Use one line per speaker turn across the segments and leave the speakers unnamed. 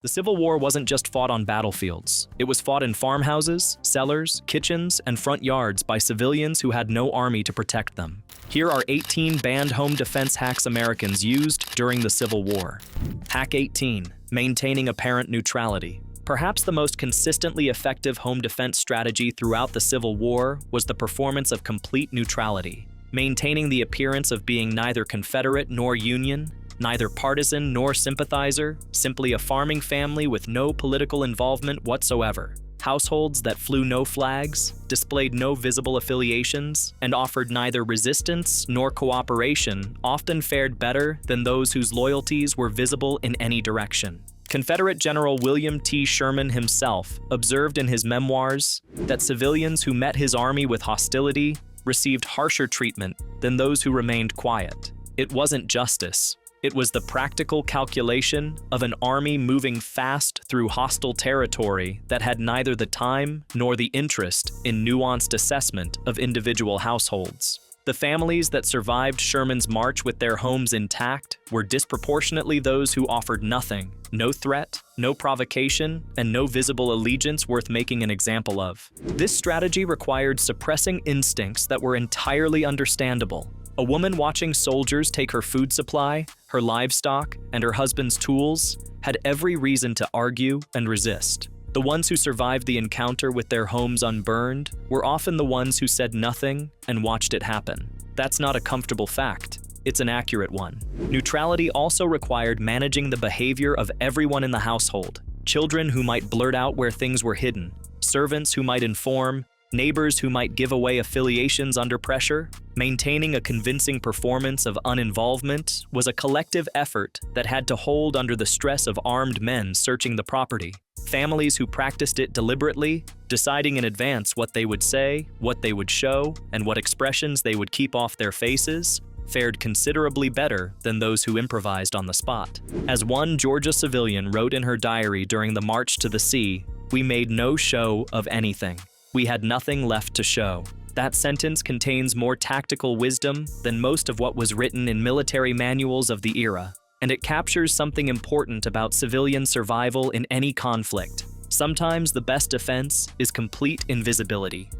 The Civil War wasn't just fought on battlefields. It was fought in farmhouses, cellars, kitchens, and front yards by civilians who had no army to protect them. Here are 18 banned home defense hacks Americans used during the Civil War. Hack 18. Maintaining apparent neutrality. Perhaps the most consistently effective home defense strategy throughout the Civil War was the performance of complete neutrality, maintaining the appearance of being neither Confederate nor Union, neither partisan nor sympathizer, simply a farming family with no political involvement whatsoever. Households that flew no flags, displayed no visible affiliations, and offered neither resistance nor cooperation often fared better than those whose loyalties were visible in any direction. Confederate General William T. Sherman himself observed in his memoirs that civilians who met his army with hostility received harsher treatment than those who remained quiet. It wasn't justice. It was the practical calculation of an army moving fast through hostile territory that had neither the time nor the interest in nuanced assessment of individual households. The families that survived Sherman's march with their homes intact were disproportionately those who offered nothing, no threat, no provocation, and no visible allegiance worth making an example of. This strategy required suppressing instincts that were entirely understandable. A woman watching soldiers take her food supply, her livestock, and her husband's tools had every reason to argue and resist. The ones who survived the encounter with their homes unburned were often the ones who said nothing and watched it happen. That's not a comfortable fact. It's an accurate one. Neutrality also required managing the behavior of everyone in the household. Children who might blurt out where things were hidden, servants who might inform, neighbors who might give away affiliations under pressure. Maintaining a convincing performance of uninvolvement was a collective effort that had to hold under the stress of armed men searching the property. Families who practiced it deliberately, deciding in advance what they would say, what they would show, and what expressions they would keep off their faces, fared considerably better than those who improvised on the spot. As one Georgia civilian wrote in her diary during the march to the sea, "We made no show of anything. We had nothing left to show." That sentence contains more tactical wisdom than most of what was written in military manuals of the era, and it captures something important about civilian survival in any conflict. Sometimes the best defense is complete invisibility.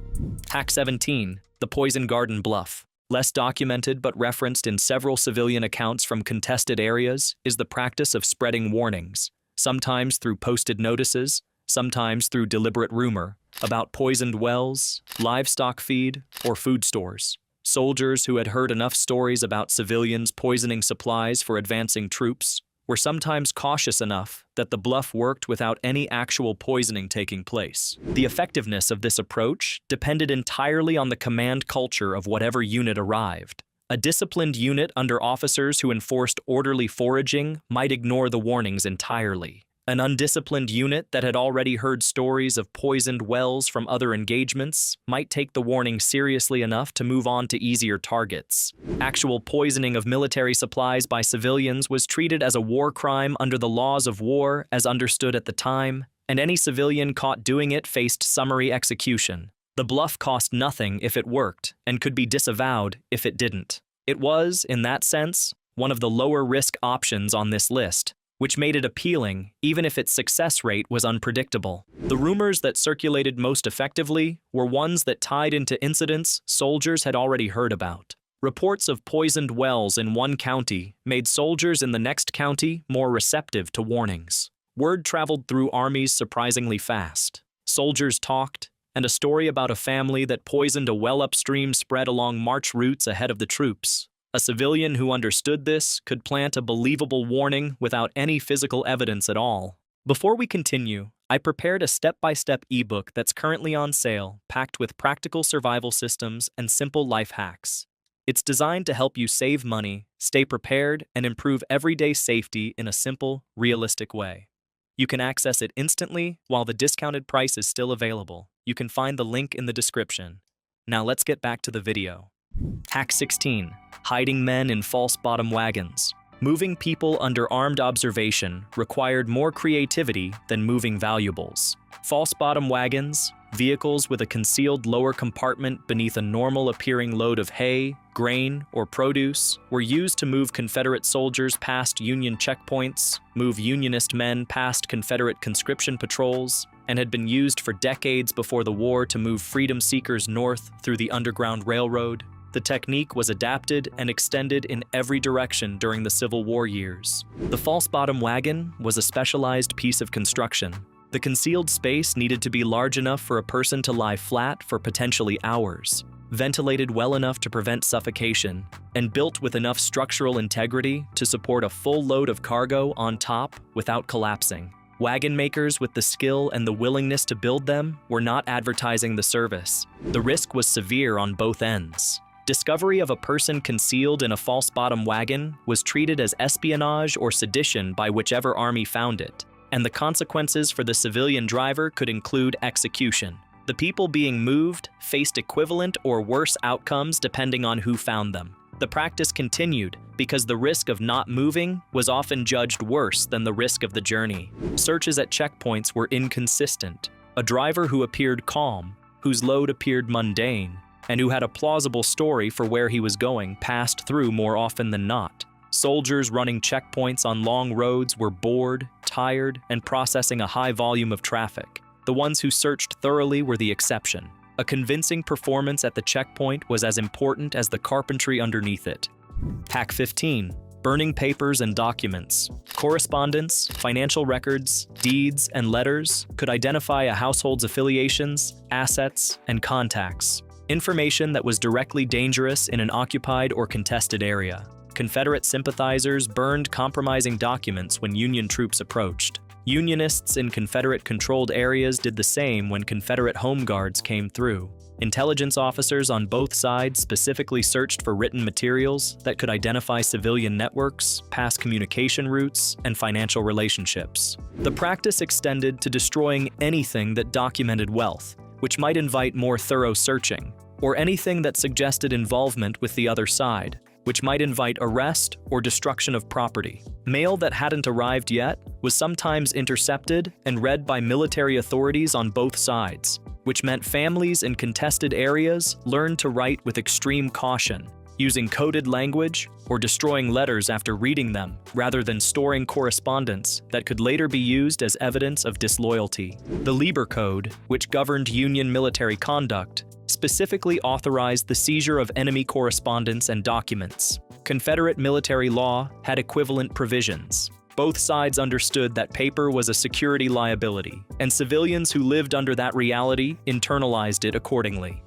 Hack 17. The Poison Garden Bluff. Less documented but referenced in several civilian accounts from contested areas is the practice of spreading warnings, sometimes through posted notices, sometimes through deliberate rumor, about poisoned wells, livestock feed, or food stores. Soldiers who had heard enough stories about civilians poisoning supplies for advancing troops were sometimes cautious enough that the bluff worked without any actual poisoning taking place. The effectiveness of this approach depended entirely on the command culture of whatever unit arrived. A disciplined unit under officers who enforced orderly foraging might ignore the warnings entirely. An undisciplined unit that had already heard stories of poisoned wells from other engagements might take the warning seriously enough to move on to easier targets. Actual poisoning of military supplies by civilians was treated as a war crime under the laws of war as understood at the time, and any civilian caught doing it faced summary execution. The bluff cost nothing if it worked, and could be disavowed if it didn't. It was, in that sense, one of the lower risk options on this list, which made it appealing even if its success rate was unpredictable. The rumors that circulated most effectively were ones that tied into incidents soldiers had already heard about. Reports of poisoned wells in one county made soldiers in the next county more receptive to warnings. Word traveled through armies surprisingly fast. Soldiers talked, and a story about a family that poisoned a well upstream spread along march routes ahead of the troops. A civilian who understood this could plant a believable warning without any physical evidence at all. Before we continue, I prepared a step-by-step ebook that's currently on sale, packed with practical survival systems and simple life hacks. It's designed to help you save money, stay prepared, and improve everyday safety in a simple, realistic way. You can access it instantly while the discounted price is still available. You can find the link in the description. Now let's get back to the video. Hack 16. Hiding men in false bottom wagons. Moving people under armed observation required more creativity than moving valuables. False bottom wagons, vehicles with a concealed lower compartment beneath a normal-appearing load of hay, grain, or produce, were used to move Confederate soldiers past Union checkpoints, move Unionist men past Confederate conscription patrols, and had been used for decades before the war to move freedom seekers north through the Underground Railroad. The technique was adapted and extended in every direction during the Civil War years. The false bottom wagon was a specialized piece of construction. The concealed space needed to be large enough for a person to lie flat for potentially hours, ventilated well enough to prevent suffocation, and built with enough structural integrity to support a full load of cargo on top without collapsing. Wagon makers with the skill and the willingness to build them were not advertising the service. The risk was severe on both ends. Discovery of a person concealed in a false bottom wagon was treated as espionage or sedition by whichever army found it, and the consequences for the civilian driver could include execution. The people being moved faced equivalent or worse outcomes depending on who found them. The practice continued because the risk of not moving was often judged worse than the risk of the journey. Searches at checkpoints were inconsistent. A driver who appeared calm, whose load appeared mundane, and who had a plausible story for where he was going passed through more often than not. Soldiers running checkpoints on long roads were bored, tired, and processing a high volume of traffic. The ones who searched thoroughly were the exception. A convincing performance at the checkpoint was as important as the carpentry underneath it. Hack 15. Burning papers and documents. Correspondence, financial records, deeds, and letters could identify a household's affiliations, assets, and contacts. Information that was directly dangerous in an occupied or contested area. Confederate sympathizers burned compromising documents when Union troops approached. Unionists in Confederate-controlled areas did the same when Confederate home guards came through. Intelligence officers on both sides specifically searched for written materials that could identify civilian networks, past communication routes, and financial relationships. The practice extended to destroying anything that documented wealth, which might invite more thorough searching, or anything that suggested involvement with the other side, which might invite arrest or destruction of property. Mail that hadn't arrived yet was sometimes intercepted and read by military authorities on both sides, which meant families in contested areas learned to write with extreme caution, using coded language or destroying letters after reading them, rather than storing correspondence that could later be used as evidence of disloyalty. The Lieber Code, which governed Union military conduct, specifically authorized the seizure of enemy correspondence and documents. Confederate military law had equivalent provisions. Both sides understood that paper was a security liability, and civilians who lived under that reality internalized it accordingly.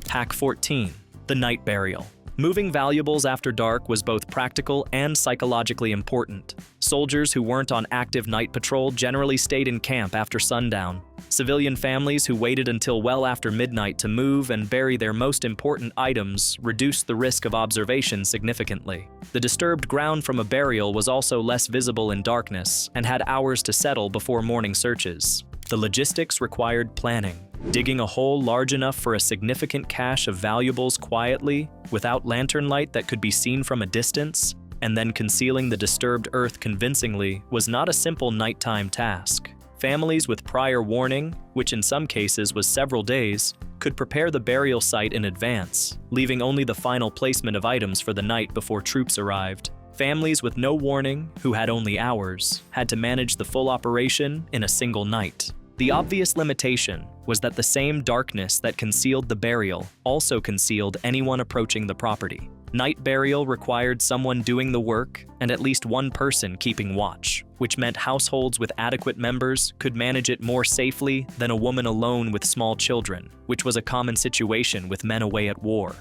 Hack 14. The night burial. Moving valuables after dark was both practical and psychologically important. Soldiers who weren't on active night patrol generally stayed in camp after sundown. Civilian families who waited until well after midnight to move and bury their most important items reduced the risk of observation significantly. The disturbed ground from a burial was also less visible in darkness and had hours to settle before morning searches. The logistics required planning. Digging a hole large enough for a significant cache of valuables quietly, without lantern light that could be seen from a distance, and then concealing the disturbed earth convincingly was not a simple nighttime task. Families with prior warning, which in some cases was several days, could prepare the burial site in advance, leaving only the final placement of items for the night before troops arrived. Families with no warning, who had only hours, had to manage the full operation in a single night. The obvious limitation was that the same darkness that concealed the burial also concealed anyone approaching the property. Night burial required someone doing the work and at least one person keeping watch, which meant households with adequate members could manage it more safely than a woman alone with small children, which was a common situation with men away at war.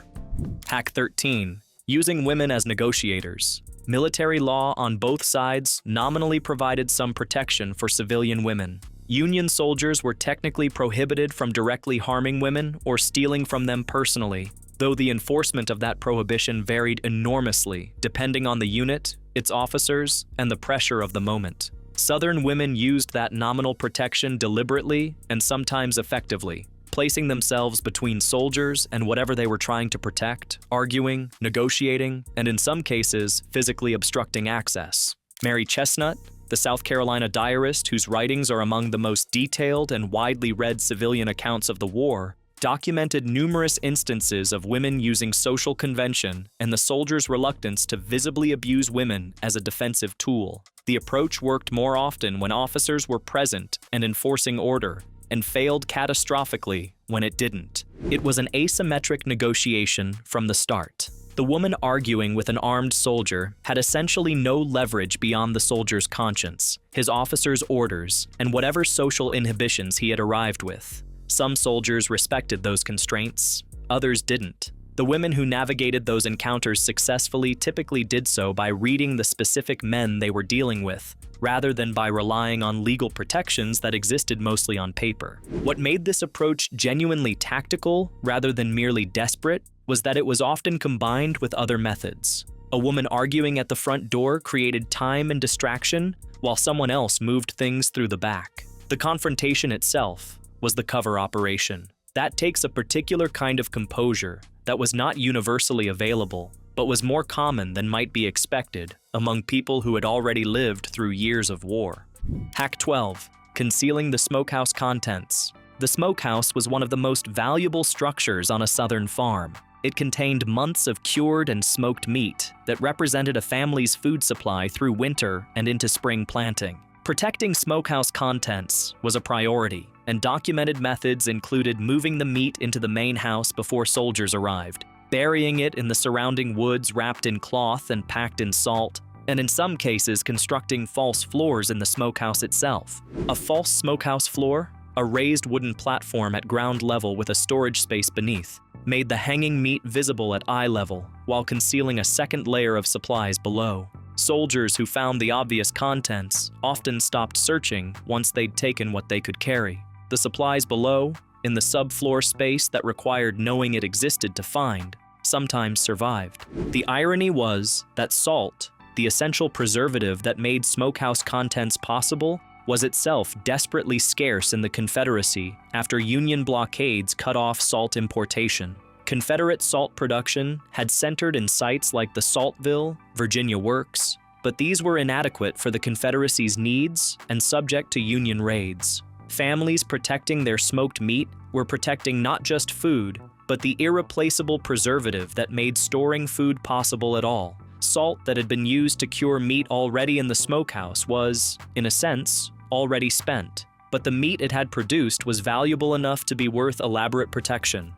Hack 13. Using women as negotiators. Military law on both sides nominally provided some protection for civilian women. Union soldiers were technically prohibited from directly harming women or stealing from them personally, though the enforcement of that prohibition varied enormously depending on the unit, its officers, and the pressure of the moment. Southern women used that nominal protection deliberately and sometimes effectively, placing themselves between soldiers and whatever they were trying to protect, arguing, negotiating, and in some cases, physically obstructing access. Mary Chestnut, the South Carolina diarist, whose writings are among the most detailed and widely read civilian accounts of the war, documented numerous instances of women using social convention and the soldiers' reluctance to visibly abuse women as a defensive tool. The approach worked more often when officers were present and enforcing order, and failed catastrophically when it didn't. It was an asymmetric negotiation from the start. The woman arguing with an armed soldier had essentially no leverage beyond the soldier's conscience, his officer's orders, and whatever social inhibitions he had arrived with. Some soldiers respected those constraints, others didn't. The women who navigated those encounters successfully typically did so by reading the specific men they were dealing with, rather than by relying on legal protections that existed mostly on paper. What made this approach genuinely tactical, rather than merely desperate, was that it was often combined with other methods. A woman arguing at the front door created time and distraction, while someone else moved things through the back. The confrontation itself was the cover operation. That takes a particular kind of composure that was not universally available, but was more common than might be expected among people who had already lived through years of war. Hack 12. Concealing the smokehouse contents. The smokehouse was one of the most valuable structures on a southern farm. It contained months of cured and smoked meat that represented a family's food supply through winter and into spring planting. Protecting smokehouse contents was a priority, and documented methods included moving the meat into the main house before soldiers arrived, burying it in the surrounding woods wrapped in cloth and packed in salt, and in some cases constructing false floors in the smokehouse itself. A false smokehouse floor, a raised wooden platform at ground level with a storage space beneath, made the hanging meat visible at eye level while concealing a second layer of supplies below. Soldiers who found the obvious contents often stopped searching once they'd taken what they could carry. The supplies below, in the subfloor space that required knowing it existed to find, sometimes survived. The irony was that salt, the essential preservative that made smokehouse contents possible, was itself desperately scarce in the Confederacy after Union blockades cut off salt importation. Confederate salt production had centered in sites like the Saltville, Virginia Works, but these were inadequate for the Confederacy's needs and subject to Union raids. Families protecting their smoked meat were protecting not just food, but the irreplaceable preservative that made storing food possible at all. Salt that had been used to cure meat already in the smokehouse was, in a sense, already spent, but the meat it had produced was valuable enough to be worth elaborate protection.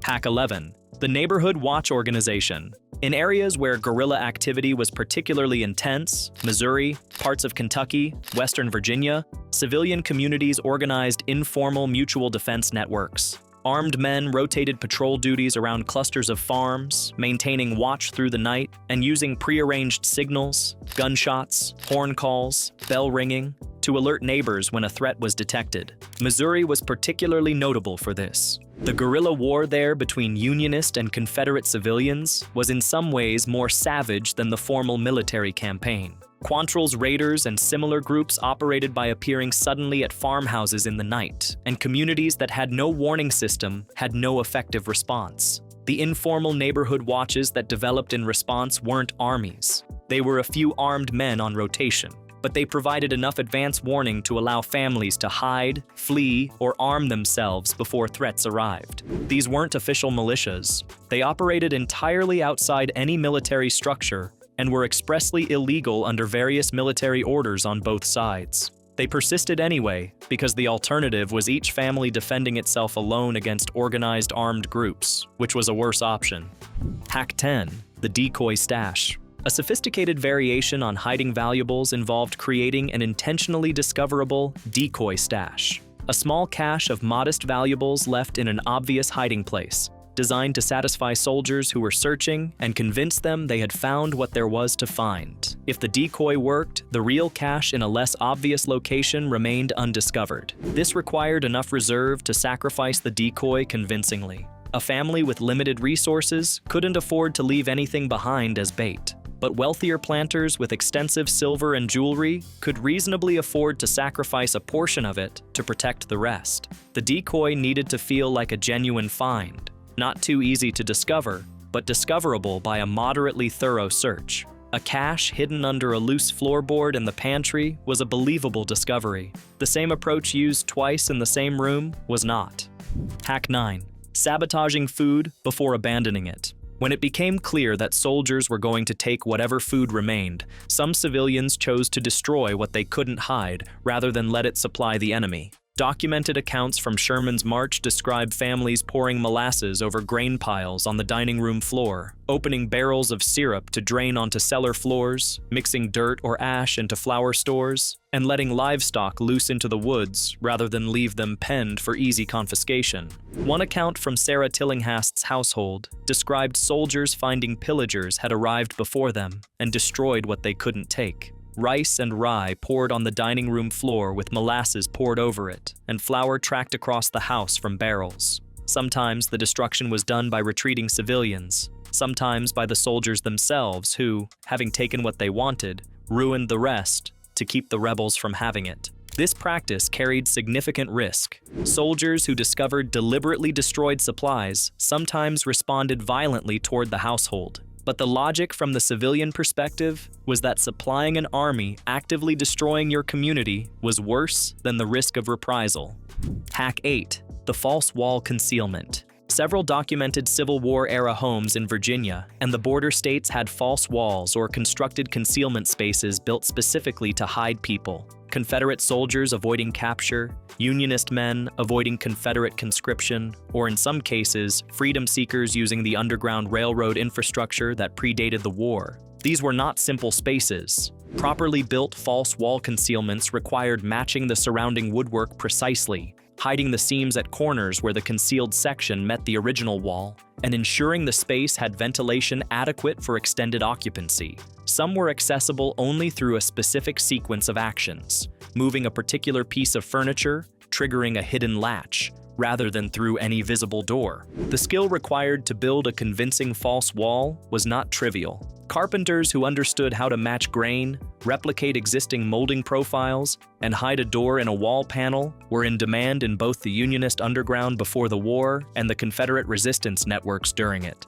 Hack 11. The Neighborhood Watch Organization. In areas where guerrilla activity was particularly intense, Missouri, parts of Kentucky, Western Virginia, civilian communities organized informal mutual defense networks. Armed men rotated patrol duties around clusters of farms, maintaining watch through the night and using prearranged signals, gunshots, horn calls, bell ringing, to alert neighbors when a threat was detected. Missouri was particularly notable for this. The guerrilla war there between Unionist and Confederate civilians was in some ways more savage than the formal military campaign. Quantrill's raiders and similar groups operated by appearing suddenly at farmhouses in the night, and communities that had no warning system had no effective response. The informal neighborhood watches that developed in response weren't armies. They were a few armed men on rotation, but they provided enough advance warning to allow families to hide, flee, or arm themselves before threats arrived. These weren't official militias. They operated entirely outside any military structure and were expressly illegal under various military orders on both sides. They persisted anyway, because the alternative was each family defending itself alone against organized armed groups, which was a worse option. Hack 10. The Decoy Stash. A sophisticated variation on hiding valuables involved creating an intentionally discoverable decoy stash, a small cache of modest valuables left in an obvious hiding place, designed to satisfy soldiers who were searching and convince them they had found what there was to find. If the decoy worked, the real cache in a less obvious location remained undiscovered. This required enough reserve to sacrifice the decoy convincingly. A family with limited resources couldn't afford to leave anything behind as bait, but wealthier planters with extensive silver and jewelry could reasonably afford to sacrifice a portion of it to protect the rest. The decoy needed to feel like a genuine find, not too easy to discover, but discoverable by a moderately thorough search. A cache hidden under a loose floorboard in the pantry was a believable discovery. The same approach used twice in the same room was not. Hack 9. Sabotaging food before abandoning it. When it became clear that soldiers were going to take whatever food remained, some civilians chose to destroy what they couldn't hide rather than let it supply the enemy. Documented accounts from Sherman's march describe families pouring molasses over grain piles on the dining room floor, opening barrels of syrup to drain onto cellar floors, mixing dirt or ash into flour stores, and letting livestock loose into the woods rather than leave them penned for easy confiscation. One account from Sarah Tillinghast's household described soldiers finding pillagers had arrived before them and destroyed what they couldn't take. Rice and rye poured on the dining room floor with molasses poured over it, and flour tracked across the house from barrels. Sometimes the destruction was done by retreating civilians, sometimes by the soldiers themselves who, having taken what they wanted, ruined the rest to keep the rebels from having it. This practice carried significant risk. Soldiers who discovered deliberately destroyed supplies sometimes responded violently toward the household. But the logic from the civilian perspective was that supplying an army actively destroying your community was worse than the risk of reprisal. Hack 8. The false wall concealment. Several documented Civil War-era homes in Virginia and the border states had false walls or constructed concealment spaces built specifically to hide people. Confederate soldiers avoiding capture, Unionist men avoiding Confederate conscription, or in some cases, freedom seekers using the Underground Railroad infrastructure that predated the war. These were not simple spaces. Properly built false wall concealments required matching the surrounding woodwork precisely, hiding the seams at corners where the concealed section met the original wall, and ensuring the space had ventilation adequate for extended occupancy. Some were accessible only through a specific sequence of actions, moving a particular piece of furniture, triggering a hidden latch, rather than through any visible door. The skill required to build a convincing false wall was not trivial. Carpenters who understood how to match grain, replicate existing molding profiles, and hide a door in a wall panel were in demand in both the Unionist underground before the war and the Confederate resistance networks during it.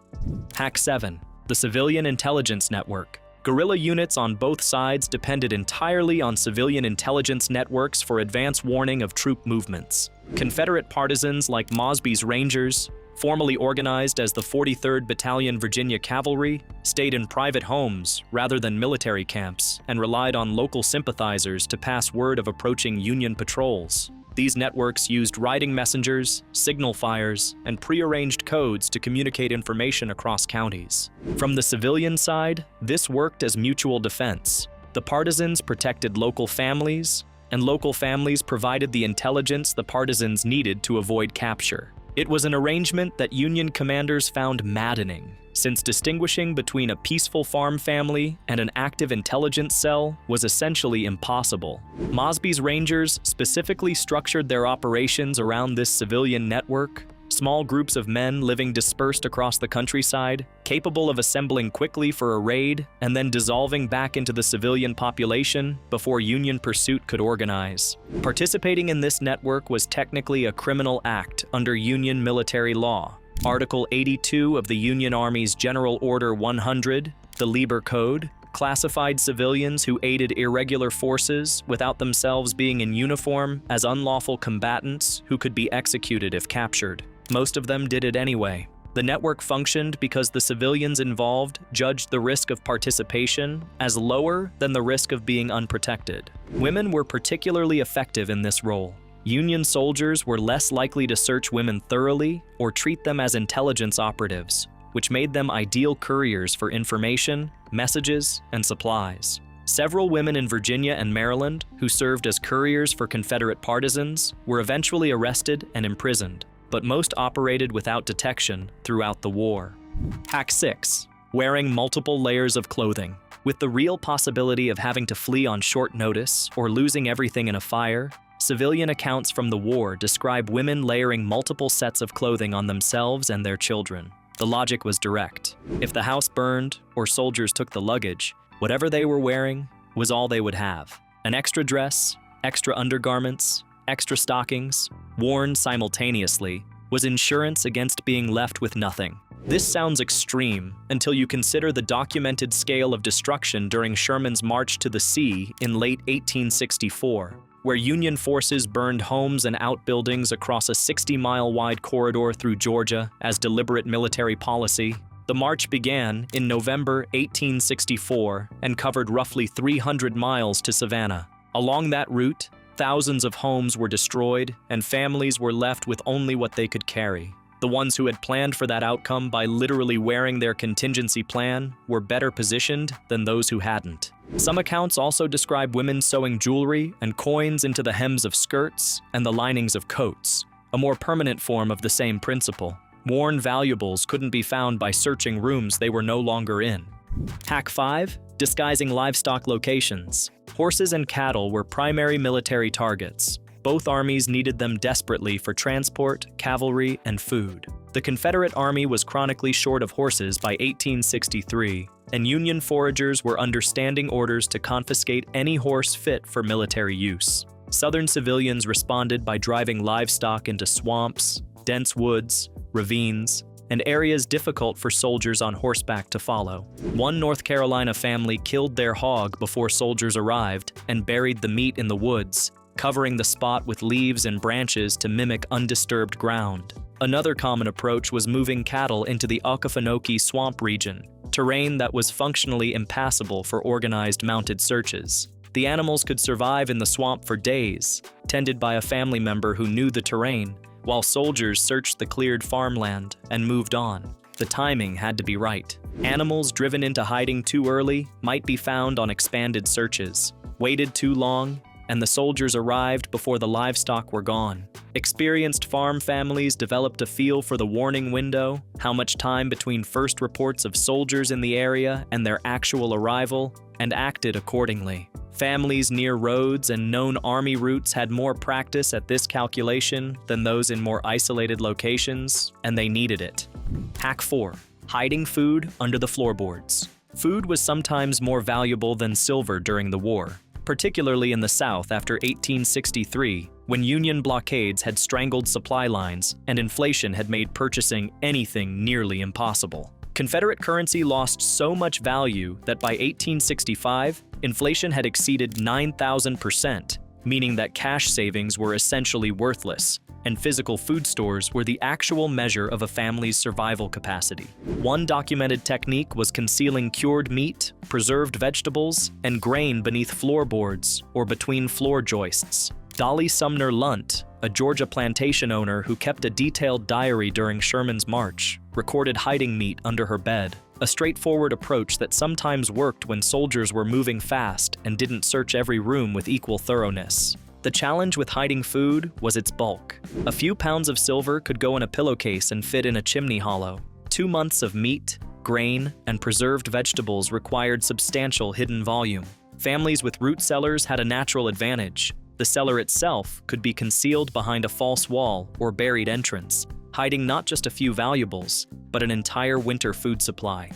Hack 7. The Civilian Intelligence Network. Guerrilla units on both sides depended entirely on civilian intelligence networks for advance warning of troop movements. Confederate partisans like Mosby's Rangers, formerly organized as the 43rd Battalion Virginia Cavalry, stayed in private homes rather than military camps and relied on local sympathizers to pass word of approaching Union patrols. These networks used riding messengers, signal fires, and prearranged codes to communicate information across counties. From the civilian side, this worked as mutual defense. The partisans protected local families, and local families provided the intelligence the partisans needed to avoid capture. It was an arrangement that Union commanders found maddening, since distinguishing between a peaceful farm family and an active intelligence cell was essentially impossible. Mosby's Rangers specifically structured their operations around this civilian network, small groups of men living dispersed across the countryside, capable of assembling quickly for a raid and then dissolving back into the civilian population before Union pursuit could organize. Participating in this network was technically a criminal act under Union military law. Article 82 of the Union Army's General Order 100, the Lieber Code, classified civilians who aided irregular forces without themselves being in uniform as unlawful combatants who could be executed if captured. Most of them did it anyway. The network functioned because the civilians involved judged the risk of participation as lower than the risk of being unprotected. Women were particularly effective in this role. Union soldiers were less likely to search women thoroughly or treat them as intelligence operatives, which made them ideal couriers for information, messages, and supplies. Several women in Virginia and Maryland who served as couriers for Confederate partisans were eventually arrested and imprisoned, but most operated without detection throughout the war. Hack 6. Wearing multiple layers of clothing. With the real possibility of having to flee on short notice or losing everything in a fire, civilian accounts from the war describe women layering multiple sets of clothing on themselves and their children. The logic was direct. If the house burned or soldiers took the luggage, whatever they were wearing was all they would have. An extra dress, extra undergarments, extra stockings, worn simultaneously, was insurance against being left with nothing. This sounds extreme until you consider the documented scale of destruction during Sherman's march to the sea in late 1864, where Union forces burned homes and outbuildings across a 60-mile-wide corridor through Georgia as deliberate military policy. The march began in November 1864 and covered roughly 300 miles to Savannah. Along that route, thousands of homes were destroyed and families were left with only what they could carry. The ones who had planned for that outcome by literally wearing their contingency plan were better positioned than those who hadn't. Some accounts also describe women sewing jewelry and coins into the hems of skirts and the linings of coats, a more permanent form of the same principle. Worn valuables couldn't be found by searching rooms they were no longer in. Hack 5. Disguising livestock locations. Horses and cattle were primary military targets. Both armies needed them desperately for transport, cavalry, and food. The Confederate Army was chronically short of horses by 1863, and Union foragers were under standing orders to confiscate any horse fit for military use. Southern civilians responded by driving livestock into swamps, dense woods, ravines, and areas difficult for soldiers on horseback to follow. One North Carolina family killed their hog before soldiers arrived and buried the meat in the woods, covering the spot with leaves and branches to mimic undisturbed ground. Another common approach was moving cattle into the Occofanocke swamp region, terrain that was functionally impassable for organized mounted searches. The animals could survive in the swamp for days, tended by a family member who knew the terrain, while soldiers searched the cleared farmland and moved on. The timing had to be right. Animals driven into hiding too early might be found on expanded searches. Waited too long, and the soldiers arrived before the livestock were gone. Experienced farm families developed a feel for the warning window, how much time between first reports of soldiers in the area and their actual arrival, and acted accordingly. Families near roads and known army routes had more practice at this calculation than those in more isolated locations, and they needed it. Hack 4. Hiding food under the floorboards. Food was sometimes more valuable than silver during the war, particularly in the South after 1863, when Union blockades had strangled supply lines and inflation had made purchasing anything nearly impossible. Confederate currency lost so much value that by 1865, inflation had exceeded 9,000%, meaning that cash savings were essentially worthless, and physical food stores were the actual measure of a family's survival capacity. One documented technique was concealing cured meat, preserved vegetables, and grain beneath floorboards or between floor joists. Dolly Sumner Lunt, a Georgia plantation owner who kept a detailed diary during Sherman's march, recorded hiding meat under her bed, a straightforward approach that sometimes worked when soldiers were moving fast and didn't search every room with equal thoroughness. The challenge with hiding food was its bulk. A few pounds of silver could go in a pillowcase and fit in a chimney hollow. 2 months of meat, grain, and preserved vegetables required substantial hidden volume. Families with root cellars had a natural advantage. The cellar itself could be concealed behind a false wall or buried entrance, hiding not just a few valuables, but an entire winter food supply.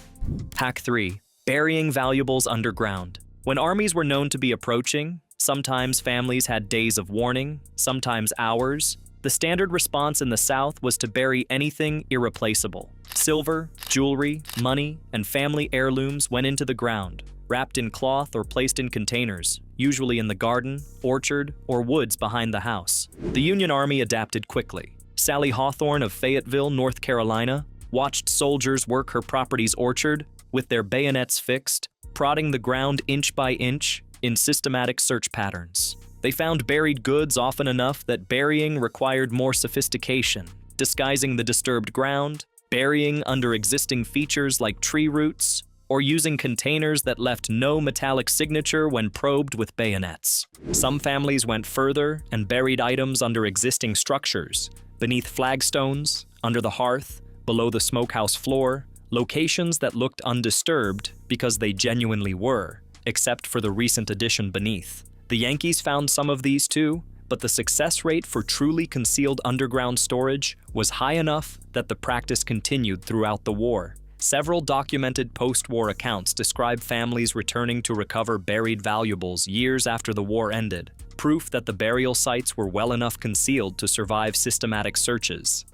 Hack 3. Burying valuables underground. When armies were known to be approaching, sometimes families had days of warning, sometimes hours. The standard response in the South was to bury anything irreplaceable. Silver, jewelry, money, and family heirlooms went into the ground, wrapped in cloth or placed in containers, usually in the garden, orchard, or woods behind the house. The Union Army adapted quickly. Sally Hawthorne of Fayetteville, North Carolina, watched soldiers work her property's orchard with their bayonets fixed, prodding the ground inch by inch in systematic search patterns. They found buried goods often enough that burying required more sophistication, disguising the disturbed ground, burying under existing features like tree roots, or using containers that left no metallic signature when probed with bayonets. Some families went further and buried items under existing structures, beneath flagstones, under the hearth, below the smokehouse floor, locations that looked undisturbed because they genuinely were, except for the recent addition beneath. The Yankees found some of these too, but the success rate for truly concealed underground storage was high enough that the practice continued throughout the war. Several documented post-war accounts describe families returning to recover buried valuables years after the war ended, proof that the burial sites were well enough concealed to survive systematic searches.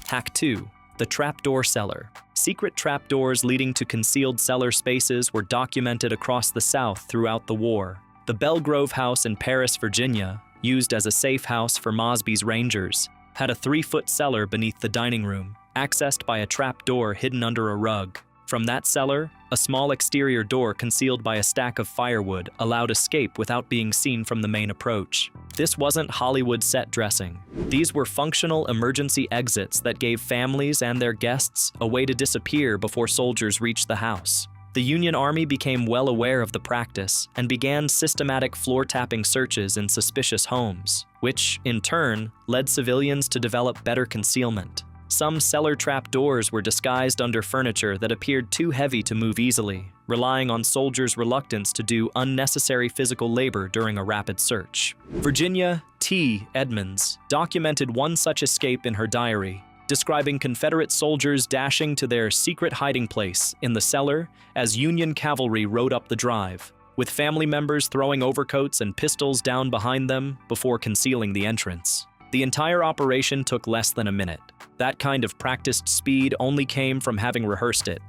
Hack 2. The trapdoor cellar. Secret trapdoors leading to concealed cellar spaces were documented across the South throughout the war. The Belgrove House in Paris, Virginia, used as a safe house for Mosby's Rangers, had a 3-foot cellar beneath the dining room, accessed by a trapdoor hidden under a rug. From that cellar, a small exterior door concealed by a stack of firewood allowed escape without being seen from the main approach. This wasn't Hollywood set dressing. These were functional emergency exits that gave families and their guests a way to disappear before soldiers reached the house. The Union Army became well aware of the practice and began systematic floor-tapping searches in suspicious homes, which, in turn, led civilians to develop better concealment. Some cellar trap doors were disguised under furniture that appeared too heavy to move easily, relying on soldiers' reluctance to do unnecessary physical labor during a rapid search. Virginia T. Edmonds documented one such escape in her diary, describing Confederate soldiers dashing to their secret hiding place in the cellar as Union cavalry rode up the drive, with family members throwing overcoats and pistols down behind them before concealing the entrance. The entire operation took less than a minute. That kind of practiced speed only came from having rehearsed it.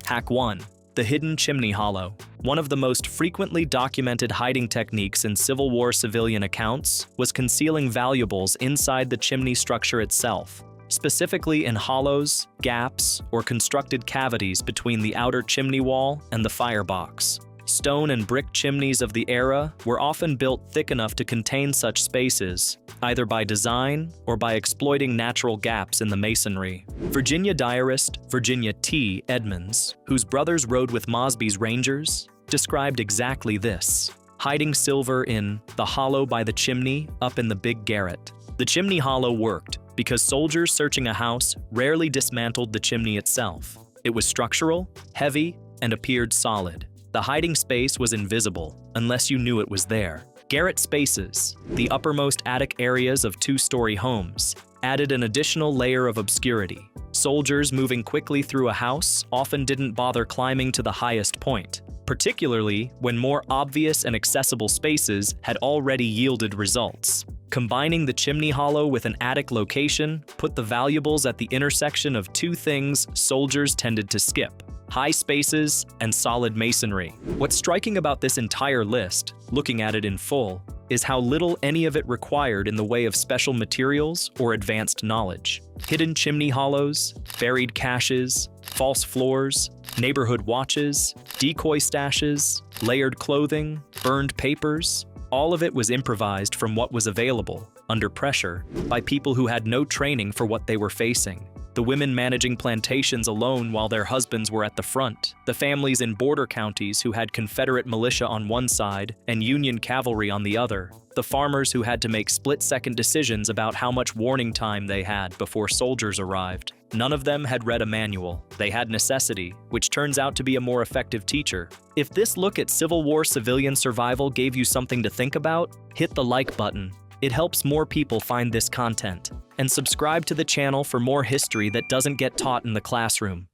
Hack 1. The hidden chimney hollow. One of the most frequently documented hiding techniques in Civil War civilian accounts was concealing valuables inside the chimney structure itself, specifically in hollows, gaps, or constructed cavities between the outer chimney wall and the firebox. Stone and brick chimneys of the era were often built thick enough to contain such spaces, either by design or by exploiting natural gaps in the masonry. Virginia diarist Virginia T. Edmonds, whose brothers rode with Mosby's Rangers, described exactly this: hiding silver in the hollow by the chimney up in the big garret. The chimney hollow worked because soldiers searching a house rarely dismantled the chimney itself. It was structural, heavy, and appeared solid. The hiding space was invisible unless you knew it was there. Garret spaces, the uppermost attic areas of 2-story homes, added an additional layer of obscurity. Soldiers moving quickly through a house often didn't bother climbing to the highest point, particularly when more obvious and accessible spaces had already yielded results. Combining the chimney hollow with an attic location put the valuables at the intersection of two things soldiers tended to skip: high spaces and solid masonry. What's striking about this entire list, looking at it in full, is how little any of it required in the way of special materials or advanced knowledge. Hidden chimney hollows, buried caches, false floors, neighborhood watches, decoy stashes, layered clothing, burned papers. All of it was improvised from what was available, under pressure, by people who had no training for what they were facing. The women managing plantations alone while their husbands were at the front, the families in border counties who had Confederate militia on one side and Union cavalry on the other, the farmers who had to make split-second decisions about how much warning time they had before soldiers arrived. None of them had read a manual. They had necessity, which turns out to be a more effective teacher. If this look at Civil War civilian survival gave you something to think about, hit the like button. It helps more people find this content. And subscribe to the channel for more history that doesn't get taught in the classroom.